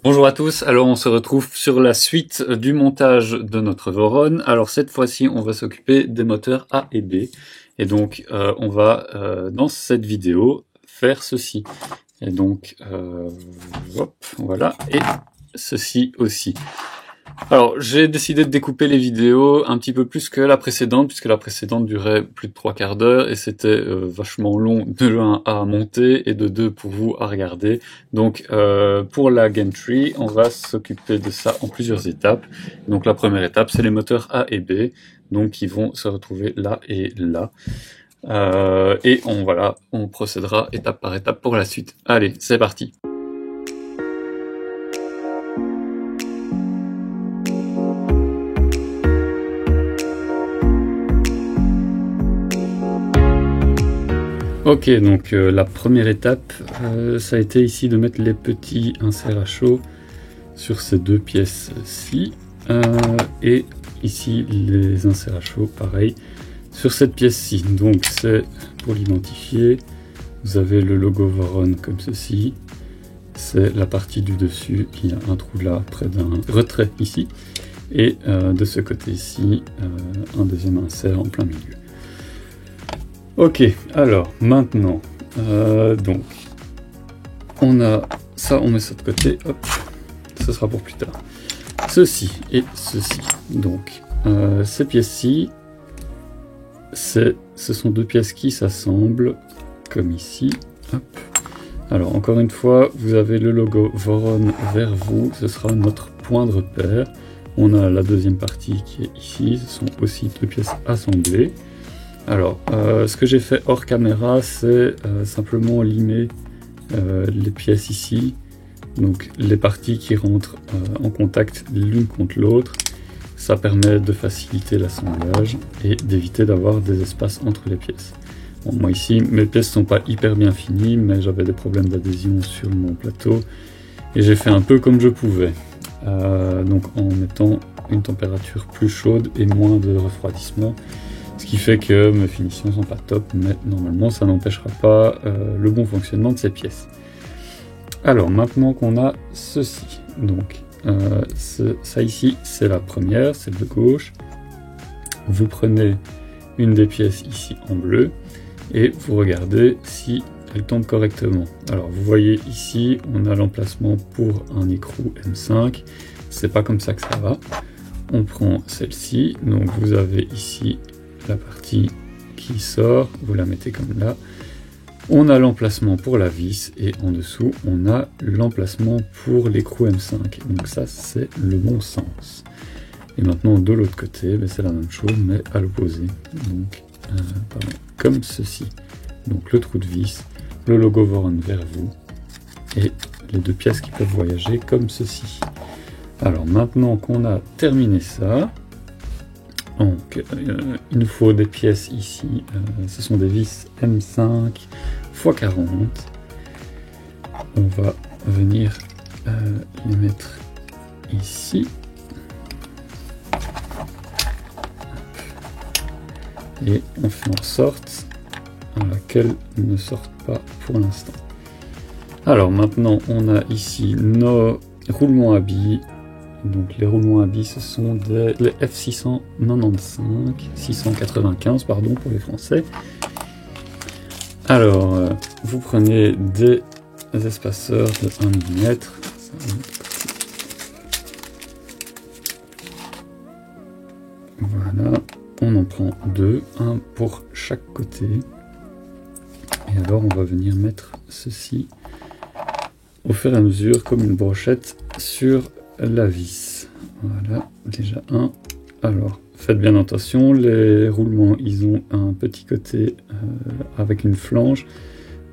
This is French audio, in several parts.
Bonjour à tous, alors on se retrouve sur la suite du montage de notre Voron. Alors cette fois-ci on va s'occuper des moteurs A et B. Et donc on va dans cette vidéo faire ceci. Et donc hop, voilà, et ceci aussi. Alors j'ai décidé de découper les vidéos un petit peu plus que la précédente, puisque la précédente durait plus de 3/4 d'heure et c'était vachement long de 1 à monter et de 2 pour vous à regarder. Donc pour la Gantry, on va s'occuper de ça en plusieurs étapes. Donc la première étape, c'est les moteurs A et B, donc qui vont se retrouver là et là. Et on procédera étape par étape pour la suite. Allez, c'est parti. Ok, donc la première étape, ça a été ici de mettre les petits inserts à chaud sur ces deux pièces-ci, et ici les inserts à chaud, pareil, sur cette pièce-ci. Donc c'est pour l'identifier, vous avez le logo Voron comme ceci, c'est la partie du dessus, il y a un trou là près d'un retrait ici, et de ce côté-ci, un deuxième insert en plein milieu. Ok, alors maintenant, donc, on a ça, on met ça de côté, hop, ce sera pour plus tard. Ceci et ceci, donc, ces pièces-ci, ce sont deux pièces qui s'assemblent, comme ici, hop. Alors, encore une fois, vous avez le logo Voron vers vous, ce sera notre point de repère. On a la deuxième partie qui est ici, ce sont aussi deux pièces assemblées. Alors, ce que j'ai fait hors caméra, c'est simplement limer les pièces ici, donc les parties qui rentrent en contact l'une contre l'autre. Ça permet de faciliter l'assemblage et d'éviter d'avoir des espaces entre les pièces. Bon, moi ici, mes pièces sont pas hyper bien finies, mais j'avais des problèmes d'adhésion sur mon plateau et j'ai fait un peu comme je pouvais. Donc en mettant une température plus chaude et moins de refroidissement. Ce qui fait que mes finitions sont pas top, mais normalement ça n'empêchera pas le bon fonctionnement de ces pièces. Alors maintenant qu'on a ceci, donc ça ici c'est la première, celle de gauche. Vous prenez une des pièces ici en bleu et vous regardez si elle tombe correctement. Alors vous voyez ici on a l'emplacement pour un écrou M5, c'est pas comme ça que ça va. On prend celle-ci, donc vous avez ici la partie qui sort, vous la mettez comme là. On a l'emplacement pour la vis et en dessous on a l'emplacement pour l'écrou M5. Donc ça c'est le bon sens. Et maintenant de l'autre côté, c'est la même chose mais à l'opposé. Donc comme ceci. Donc le trou de vis, le logo Voron vers vous et les deux pièces qui peuvent voyager comme ceci. Alors maintenant qu'on a terminé ça, donc il nous faut des pièces ici, ce sont des vis M5 x 40. On va venir les mettre ici. Et on fait en sorte qu'elles ne sortent pas pour l'instant. Alors maintenant on a ici nos roulements à billes. Donc les roulements à billes, ce sont les F695, 695 pardon pour les Français. Alors, vous prenez des espaceurs de 1 mm. Voilà, on en prend deux, un pour chaque côté. Et alors on va venir mettre ceci au fur et à mesure comme une brochette sur la vis. Voilà, déjà un. Alors, faites bien attention, les roulements, ils ont un petit côté avec une flange.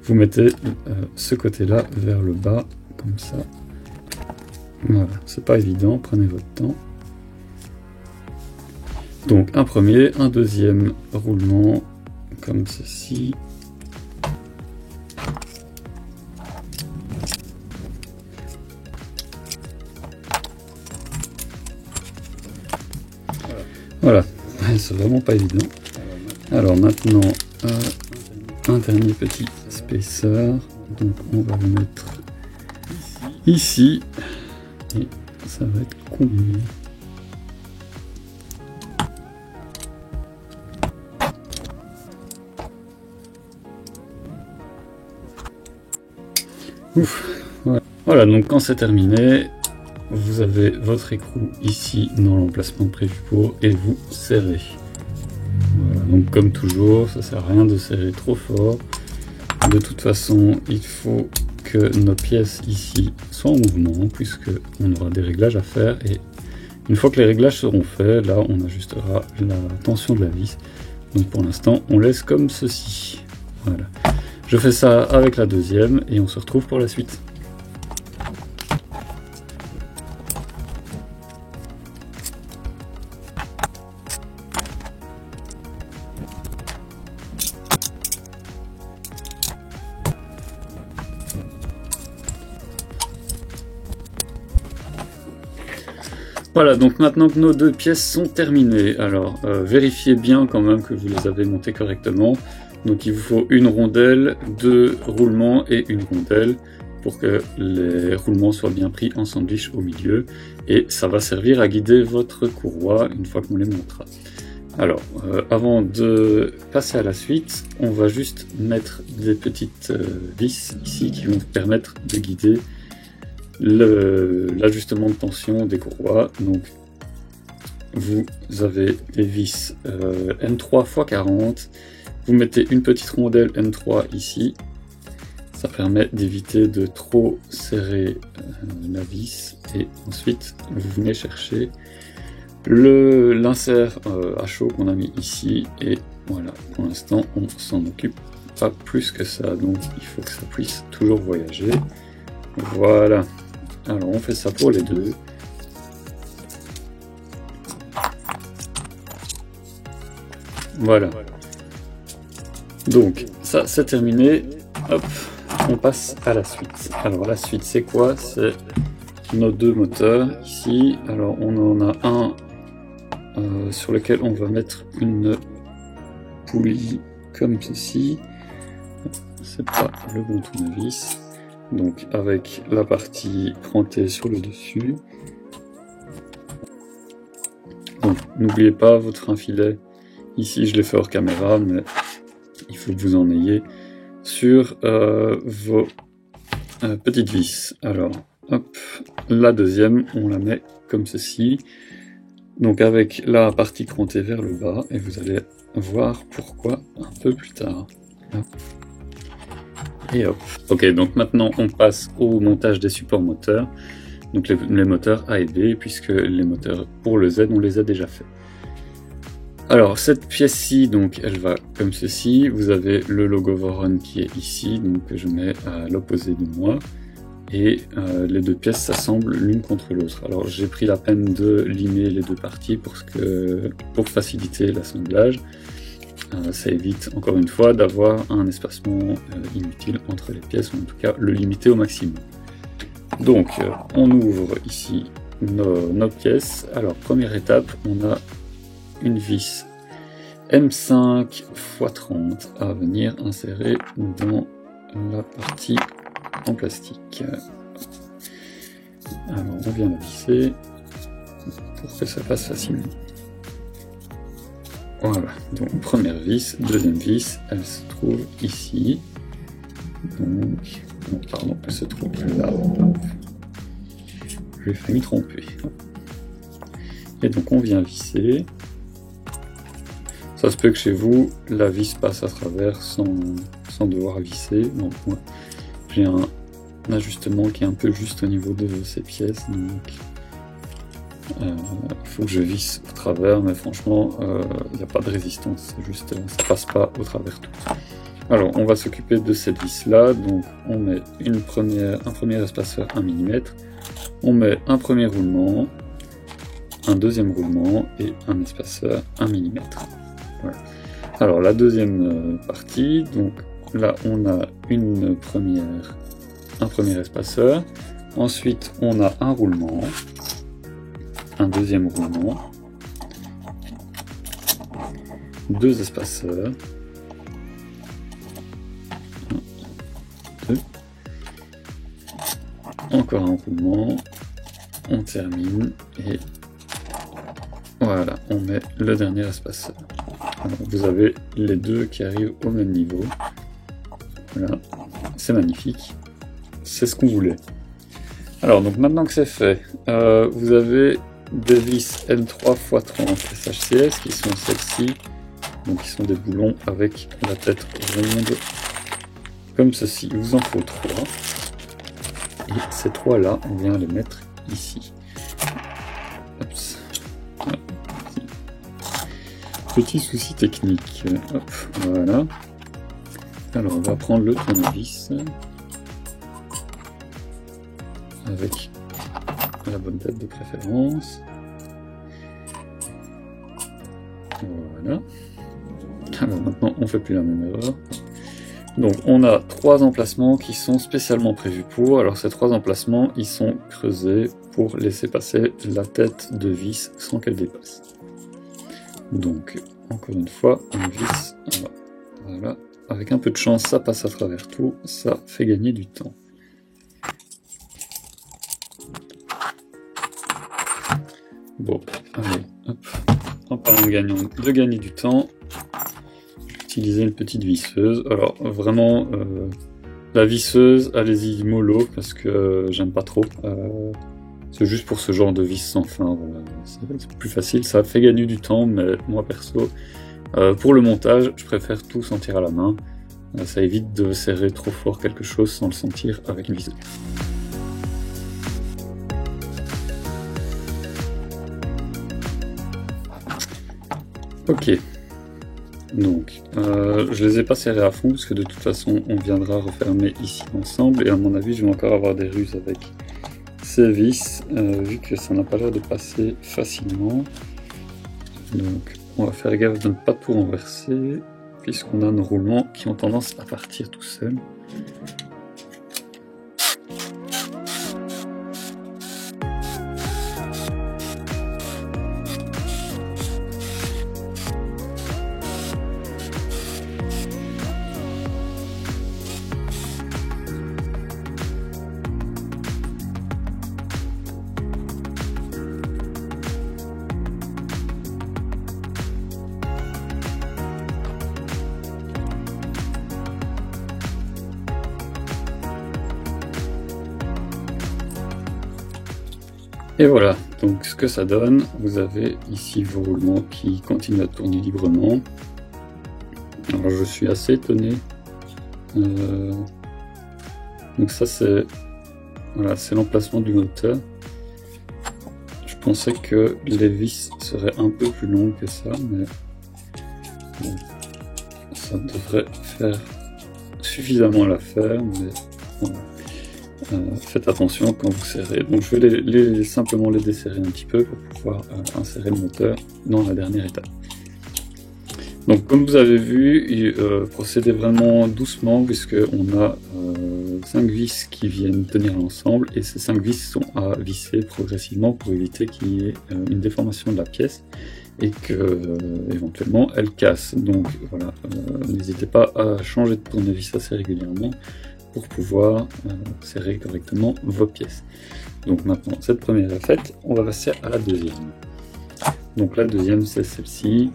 Vous mettez ce côté-là vers le bas, comme ça. Voilà, c'est pas évident, prenez votre temps. Donc, un premier, un deuxième roulement, comme ceci. Voilà, c'est vraiment pas évident. Alors maintenant, un dernier petit spacer. Donc on va le mettre ici. et ça va être combiné. Ouf, voilà, donc quand c'est terminé, vous avez votre écrou ici dans l'emplacement prévu pour et vous serrez. Voilà, donc comme toujours, ça sert à rien de serrer trop fort. De toute façon, il faut que nos pièces ici soient en mouvement puisque on aura des réglages à faire et une fois que les réglages seront faits, là on ajustera la tension de la vis. Donc pour l'instant, on laisse comme ceci. Voilà. Je fais ça avec la deuxième et on se retrouve pour la suite. Voilà, donc maintenant que nos deux pièces sont terminées, alors vérifiez bien quand même que vous les avez montées correctement. Donc il vous faut une rondelle, 2 roulements et une rondelle pour que les roulements soient bien pris en sandwich au milieu. Et ça va servir à guider votre courroie une fois qu'on les montera. Alors, avant de passer à la suite, on va juste mettre des petites vis ici qui vont permettre de guider l'ajustement de tension des courroies. Donc vous avez des vis N3 x 40, vous mettez une petite rondelle N3 ici, ça permet d'éviter de trop serrer la vis, et ensuite vous venez chercher l'insert à chaud qu'on a mis ici, et voilà, pour l'instant on s'en occupe pas plus que ça, donc il faut que ça puisse toujours voyager. Voilà, alors on fait ça pour les deux. Voilà. Donc ça c'est terminé. Hop, on passe à la suite. Alors la suite c'est quoi? C'est nos deux moteurs ici. Alors on en a un sur lequel on va mettre une poulie comme ceci. C'est pas le bon tournevis. Donc avec la partie crantée sur le dessus. Donc n'oubliez pas votre infilet. Ici je l'ai fait hors caméra, mais il faut que vous en ayez sur vos petites vis. Alors hop, la deuxième on la met comme ceci. Donc avec la partie crantée vers le bas, et vous allez voir pourquoi un peu plus tard. Et hop. Ok, donc maintenant on passe au montage des supports moteurs. Donc les moteurs A et B, puisque les moteurs pour le Z on les a déjà fait. Alors cette pièce-ci, donc elle va comme ceci. Vous avez le logo Voron qui est ici, donc que je mets à l'opposé de moi. Et les deux pièces s'assemblent l'une contre l'autre. Alors j'ai pris la peine de limer les deux parties pour faciliter l'assemblage. Ça évite encore une fois d'avoir un espacement inutile entre les pièces, ou en tout cas le limiter au maximum. Donc on ouvre ici nos pièces. Alors première étape, on a une vis M5 x 30 à venir insérer dans la partie en plastique. Alors on vient la visser pour que ça passe facilement. Voilà, donc première vis, deuxième vis, elle se trouve ici. Donc, non, pardon, elle se trouve là. Je vais failli me tromper. Et donc on vient visser. Ça se peut que chez vous, la vis passe à travers sans devoir visser. Donc moi, j'ai un ajustement qui est un peu juste au niveau de ces pièces. Donc il faut que je visse au travers, mais franchement, il n'y a pas de résistance. C'est juste, ça passe pas au travers tout. Alors, on va s'occuper de cette vis-là. Donc, on met un premier espaceur 1 mm. On met un premier roulement, un deuxième roulement et un espaceur 1 mm. Voilà. Alors, la deuxième partie, donc là, on a un premier espaceur. Ensuite, on a un roulement, un deuxième roulement, deux espaceurs, un, deux, encore un roulement, on termine et voilà, on met le dernier espaceur. Alors, vous avez les deux qui arrivent au même niveau. Voilà, c'est magnifique. C'est ce qu'on voulait. Alors, donc maintenant que c'est fait, vous avez des vis M3 x 30 SHCS qui sont celles-ci. Donc, qui sont des boulons avec la tête ronde, comme ceci. Il vous en faut 3. Et ces 3-là, on vient les mettre ici. Oups. Petit souci technique. Hop, voilà. Alors, on va prendre le tournevis avec la bonne tête de préférence. Voilà. Alors maintenant, on ne fait plus la même erreur. Donc, on a 3 emplacements qui sont spécialement prévus pour. Alors, ces 3 emplacements, ils sont creusés pour laisser passer la tête de vis sans qu'elle dépasse. Donc, encore une fois, on visse. Voilà. Avec un peu de chance, ça passe à travers tout. Ça fait gagner du temps. Bon, allez, hop. En parlant de gagner du temps, utiliser une petite visseuse. Alors vraiment, la visseuse, allez-y mollo parce que j'aime pas trop. C'est juste pour ce genre de vis sans fin. Voilà. C'est plus facile, ça fait gagner du temps, mais moi perso, pour le montage, je préfère tout sentir à la main. Ça évite de serrer trop fort quelque chose sans le sentir avec une visseuse. Ok. Donc, je les ai pas serrés à fond parce que de toute façon on viendra refermer ici ensemble et à mon avis je vais encore avoir des ruses avec ces vis vu que ça n'a pas l'air de passer facilement. Donc on va faire gaffe de ne pas tout renverser puisqu'on a nos roulements qui ont tendance à partir tout seuls. Et voilà, donc ce que ça donne, vous avez ici vos roulements qui continuent à tourner librement. Alors je suis assez étonné. Donc ça c'est voilà, c'est l'emplacement du moteur. Je pensais que les vis seraient un peu plus longues que ça, mais bon, ça devrait faire suffisamment l'affaire, mais voilà. Faites attention quand vous serrez. Donc je vais simplement les desserrer un petit peu pour pouvoir insérer le moteur dans la dernière étape. Donc comme vous avez vu, procédez vraiment doucement puisque on a 5 vis qui viennent tenir l'ensemble et ces 5 vis sont à visser progressivement pour éviter qu'il y ait une déformation de la pièce et que éventuellement elle casse. Donc voilà, n'hésitez pas à changer de tournevis assez régulièrement pour pouvoir serrer correctement vos pièces. Donc maintenant cette première est faite, on va passer à la deuxième. Donc la deuxième c'est celle-ci.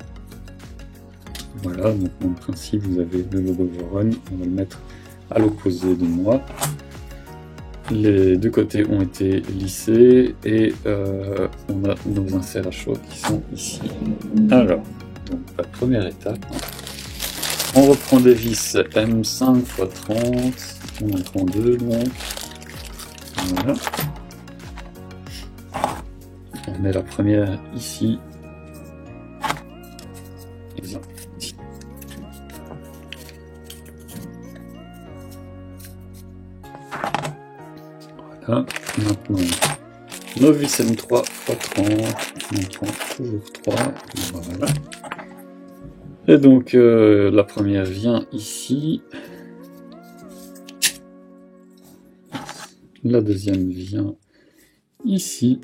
Voilà, donc en principe vous avez le logo Voron, on va le mettre à l'opposé de moi. Les deux côtés ont été lissés et on a nos inserts à chaud qui sont ici. Alors, donc la première étape, on reprend des vis M5 x 30. On en prend 2 donc. Voilà. On met la première ici. Exemple. Voilà. Maintenant, nos vis M3 x 30. On en prend toujours 3. Voilà. Et donc, la première vient ici. La deuxième vient ici.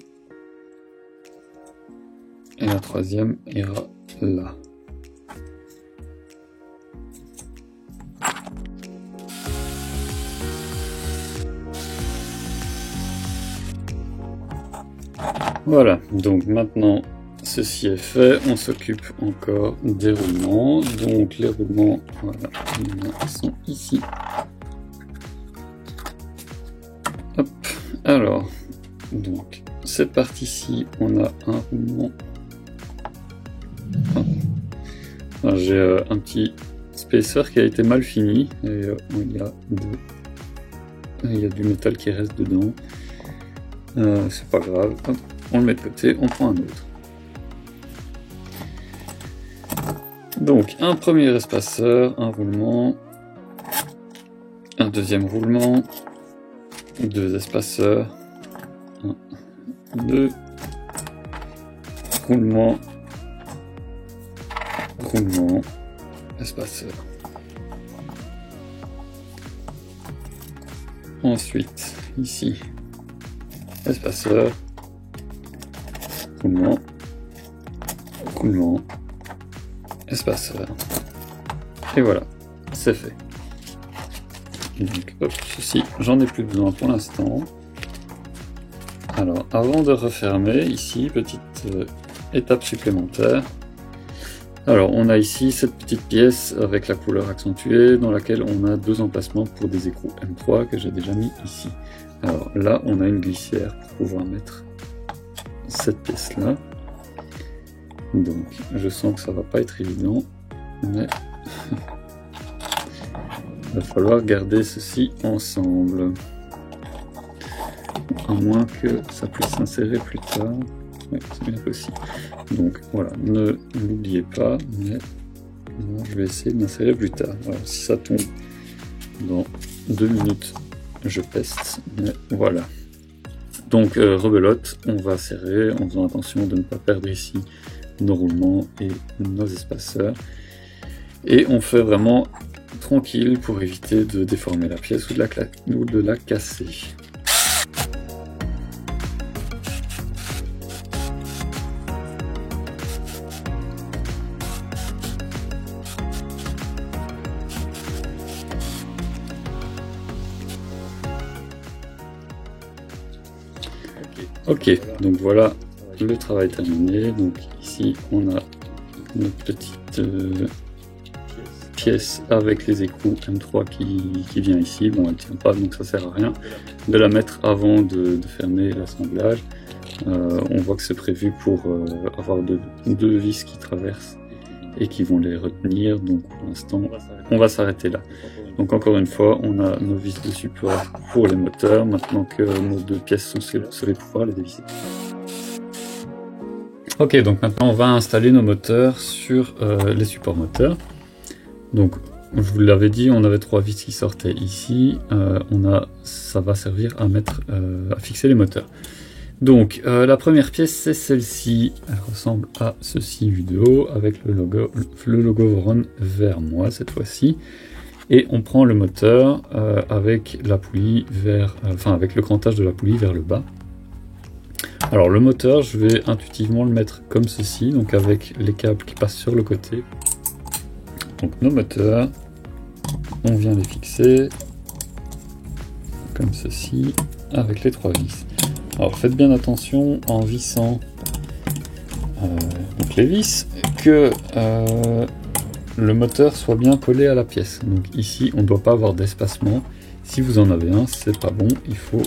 Et la troisième ira là. Voilà, donc maintenant ceci est fait, on s'occupe encore des roulements. Donc les roulements, voilà, ils sont ici. Hop, alors, donc cette partie-ci, on a un roulement. J'ai un petit spacer qui a été mal fini et il y a du métal qui reste dedans. C'est pas grave, hop, on le met de côté, on prend un autre. Donc un premier espaceur, un roulement, un deuxième roulement, deux espaceurs, un, deux, roulement, roulement, espaceur. Ensuite, ici, espaceur, roulement, roulement, espaceur. Et voilà, c'est fait. Donc, hop, ceci, j'en ai plus besoin pour l'instant. Alors, avant de refermer, ici, petite étape supplémentaire. Alors, on a ici cette petite pièce avec la couleur accentuée dans laquelle on a deux emplacements pour des écrous M3 que j'ai déjà mis ici. Alors là, on a une glissière pour pouvoir mettre cette pièce-là. Donc, je sens que ça va pas être évident, mais il va falloir garder ceci ensemble. À moins que ça puisse s'insérer plus tard. Oui, c'est bien possible. Donc voilà, ne l'oubliez pas, mais non, je vais essayer de l'insérer plus tard. Alors si ça tombe dans 2 minutes, je peste, mais voilà. Donc rebelote, on va serrer en faisant attention de ne pas perdre ici nos roulements et nos espaceurs. Et on fait vraiment tranquille pour éviter de déformer la pièce ou de la casser. Ok, donc voilà le travail terminé. Donc ici on a notre petite pièce avec les écrous M3 qui vient ici. Bon, elle ne tient pas, donc ça sert à rien de la mettre avant de fermer l'assemblage. On voit que c'est prévu pour avoir deux vis qui traversent et qui vont les retenir. Donc pour l'instant, on va s'arrêter là. Donc encore une fois, on a nos vis de support pour les moteurs, maintenant que nos deux pièces sont scellées pour pouvoir les dévisser. Ok, donc maintenant on va installer nos moteurs sur les supports moteurs. Donc je vous l'avais dit, on avait 3 vis qui sortaient ici. Ça va servir à fixer les moteurs. Donc la première pièce c'est celle-ci, elle ressemble à ceci vu de haut avec le logo Voron vers moi cette fois-ci. Et on prend le moteur avec la poulie avec le crantage de la poulie vers le bas. Alors le moteur, je vais intuitivement le mettre comme ceci, donc avec les câbles qui passent sur le côté. Donc nos moteurs, on vient les fixer comme ceci avec les 3 vis. Alors faites bien attention en vissant donc les vis que le moteur soit bien collé à la pièce. Donc ici on ne doit pas avoir d'espacement. Si vous en avez un, c'est pas bon. Il faut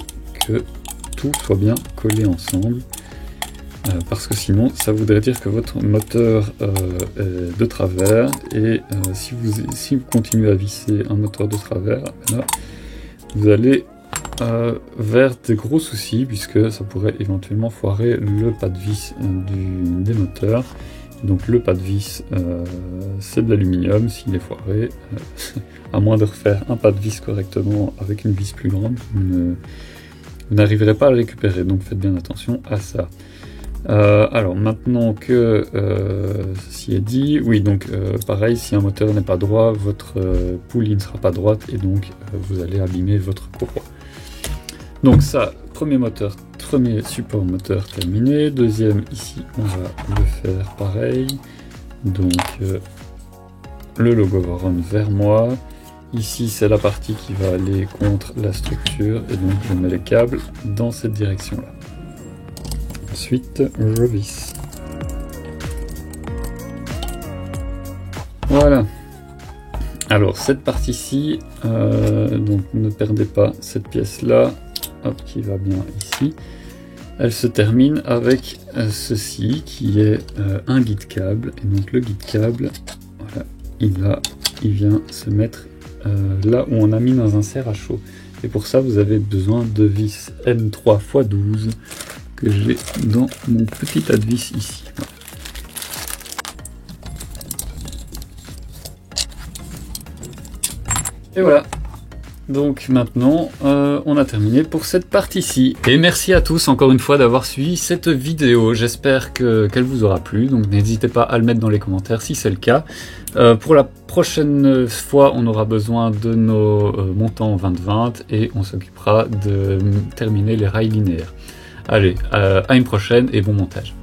que tout soit bien collé ensemble. Parce que sinon ça voudrait dire que votre moteur est de travers. Et si vous continuez à visser un moteur de travers, là, vous allez vers des gros soucis, puisque ça pourrait éventuellement foirer le pas de vis des moteurs. Donc le pas de vis, c'est de l'aluminium. S'il est foiré, à moins de refaire un pas de vis correctement avec une vis plus grande, vous n'arriverez pas à le récupérer. Donc faites bien attention à ça. Alors maintenant que ceci est dit, oui, donc pareil, si un moteur n'est pas droit, votre poulie ne sera pas droite et donc vous allez abîmer votre courroie. Donc ça, premier support moteur terminé. Deuxième, ici, on va le faire pareil. Donc le logo Voron vers moi. Ici, c'est la partie qui va aller contre la structure et donc je mets les câbles dans cette direction-là. Ensuite, je visse. Voilà. Alors cette partie-ci, donc ne perdez pas cette pièce-là, hop, qui va bien ici. Elle se termine avec ceci qui est un guide câble. Et donc le guide câble, voilà, il vient se mettre là où on a mis dans un serre à chaud. Et pour ça, vous avez besoin de vis M3 x 12 que j'ai dans mon petit tas de vis ici. Voilà. Et voilà. Donc maintenant, on a terminé pour cette partie-ci. Et merci à tous encore une fois d'avoir suivi cette vidéo. J'espère qu'elle vous aura plu. Donc n'hésitez pas à le mettre dans les commentaires si c'est le cas. Pour la prochaine fois, on aura besoin de nos montants 20-20 et on s'occupera de terminer les rails linéaires. Allez, à une prochaine et bon montage.